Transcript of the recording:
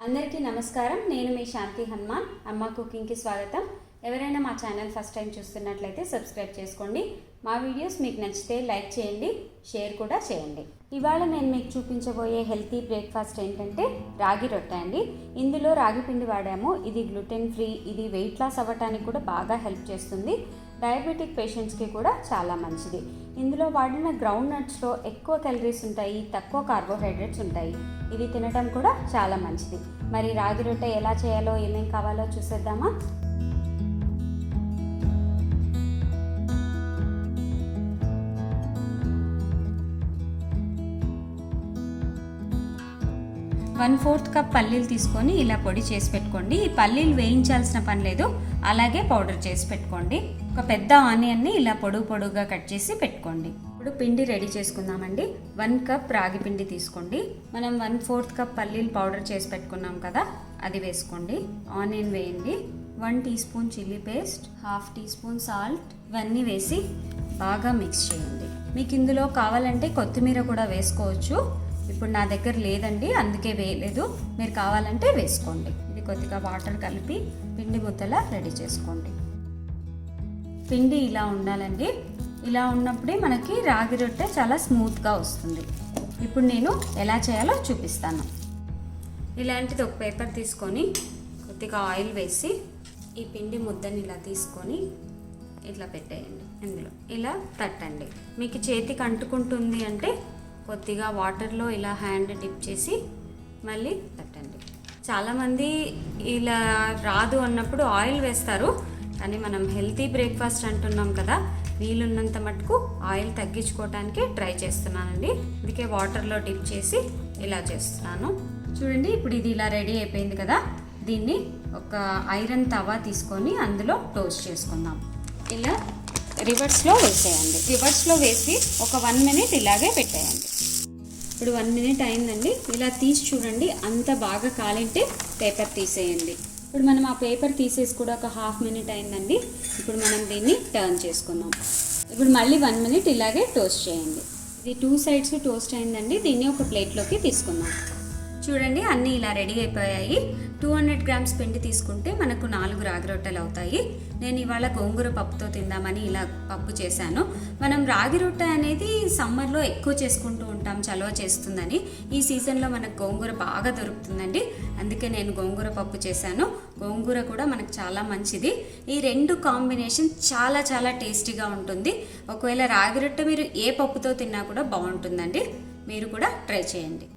అందరికీ నమస్కారం. నేను మీ శాంతి హనుమాన్. అమ్మ కుకింగ్కి స్వాగతం. ఎవరైనా మా ఛానల్ ఫస్ట్ టైం చూస్తున్నట్లయితే సబ్స్క్రైబ్ చేసుకోండి. మా వీడియోస్ మీకు నచ్చితే లైక్ చేయండి, షేర్ కూడా చేయండి. ఇవాళ నేను మీకు చూపించబోయే హెల్తీ బ్రేక్ఫాస్ట్ ఏంటంటే రాగి రొట్టె అండి. ఇందులో రాగి పిండి వాడాము. ఇది గ్లూటెన్ ఫ్రీ, ఇది వెయిట్ లాస్ అవ్వడానికి కూడా బాగా హెల్ప్ చేస్తుంది. డయాబెటిక్ పేషెంట్స్కి కూడా చాలా మంచిది. ఇందులో వాడిన గ్రౌండ్ నట్స్లో ఎక్కువ క్యాలరీస్ ఉంటాయి, తక్కువ కార్బోహైడ్రేట్స్ ఉంటాయి. ఇవి తినడం కూడా చాలా మంచిది. మరి రాగి రొట్టె ఎలా చేయాలో, ఏమేం కావాలో చూసేద్దామా? వన్ ఫోర్త్ కప్ పల్లీలు తీసుకొని ఇలా పొడి చేసి పెట్టుకోండి. ఈ పల్లీలు వేయించాల్సిన పని లేదు, అలాగే పౌడర్ చేసి పెట్టుకోండి. ఒక పెద్ద ఆనియన్ని ఇలా పొడుగుగా కట్ చేసి పెట్టుకోండి. ఇప్పుడు పిండి రెడీ చేసుకుందామండి. 1 కప్ రాగి పిండి తీసుకోండి. మనం 1/4 కప్ పల్లీలు పౌడర్ చేసి పెట్టుకున్నాం కదా, అది వేసుకోండి. ఆనియన్ వేయండి. 1 teaspoon chilli paste, 1/2 teaspoon salt, ఇవన్నీ వేసి బాగా మిక్స్ చేయండి. మీకు ఇందులో కావాలంటే కొత్తిమీర కూడా వేసుకోవచ్చు. ఇప్పుడు నా దగ్గర లేదండి, అందుకే వేయలేదు. మీరు కావాలంటే వేసుకోండి. ఇది కొద్దిగా వాటర్ కలిపి పిండి ముద్దలా రెడీ చేసుకోండి. పిండి ఇలా ఉండాలండి. ఇలా ఉన్నప్పుడే మనకి రాగి రొట్టె చాలా స్మూత్గా వస్తుంది. ఇప్పుడు నేను ఎలా చేయాలో చూపిస్తాను. ఇలాంటిది ఒక పేపర్ తీసుకొని కొద్దిగా ఆయిల్ వేసి ఈ పిండి ముద్దని ఇలా తీసుకొని ఇట్లా పెట్టేయండి. ఇందులో ఇలా తట్టండి. మీకు చేతికి అంటుకుంటుంది అంటే కొద్దిగా వాటర్లో ఇలా హ్యాండ్ డిప్ చేసి మళ్ళీ తట్టండి. చాలామంది ఇలా రాదు అన్నప్పుడు ఆయిల్ వేస్తారు, కానీ మనం హెల్తీ బ్రేక్ఫాస్ట్ అంటున్నాం కదా, వీలున్నంత మటుకు ఆయిల్ తగ్గించుకోవడానికి ట్రై చేస్తున్నానండి. అందుకే వాటర్లో డిప్ చేసి ఇలా చేస్తున్నాను. చూడండి, ఇప్పుడు ఇది ఇలా రెడీ అయిపోయింది కదా, దీన్ని ఒక ఐరన్ తవా తీసుకొని అందులో టోస్ట్ చేసుకుందాం. ఇలా రివర్స్లో వేసేయండి. రివర్స్లో వేసి ఒక 1 మినిట్ ఇలాగే పెట్టేయండి. ఇప్పుడు 1 మినిట్ అయిందండి. ఇలా తీసి చూడండి, అంత బాగా కాలింటే పేపర్ తీసేయండి. ఇప్పుడు మనం ఆ పేపర్ తీసేసి కూడా ఒక 1/2 మినిట్ అయిందండి. ఇప్పుడు మనం దీన్ని టర్న్ చేసుకుందాం. ఇప్పుడు మళ్ళీ 1 మినిట్ ఇలాగే టోస్ట్ చేయండి. ఇది 2 సైడ్స్ టోస్ట్ అయిందండి. దీన్ని ఒక ప్లేట్లోకి తీసుకుందాం. చూడండి, అన్నీ ఇలా రెడీ అయిపోయాయి. 200 గ్రామ్స్ పిండి తీసుకుంటే మనకు 4 రాగి రొట్టెలు అవుతాయి. నేను ఇవాళ గోంగూర పప్పుతో తిందామని ఇలా పప్పు చేశాను. మనం రాగి రొట్టె అనేది సమ్మర్లో ఎక్కువ చేసుకుంటూ ఉంటాం, చలవ చేస్తుందని. ఈ సీజన్లో మనకు గోంగూర బాగా దొరుకుతుందండి, అందుకే నేను గోంగూర పప్పు చేశాను. గోంగూర కూడా మనకు చాలా మంచిది. ఈ 2 కాంబినేషన్ చాలా చాలా టేస్టీగా ఉంటుంది. ఒకవేళ రాగి రొట్టె మీరు ఏ పప్పుతో తిన్నా కూడా బాగుంటుందండి. మీరు కూడా ట్రై చేయండి.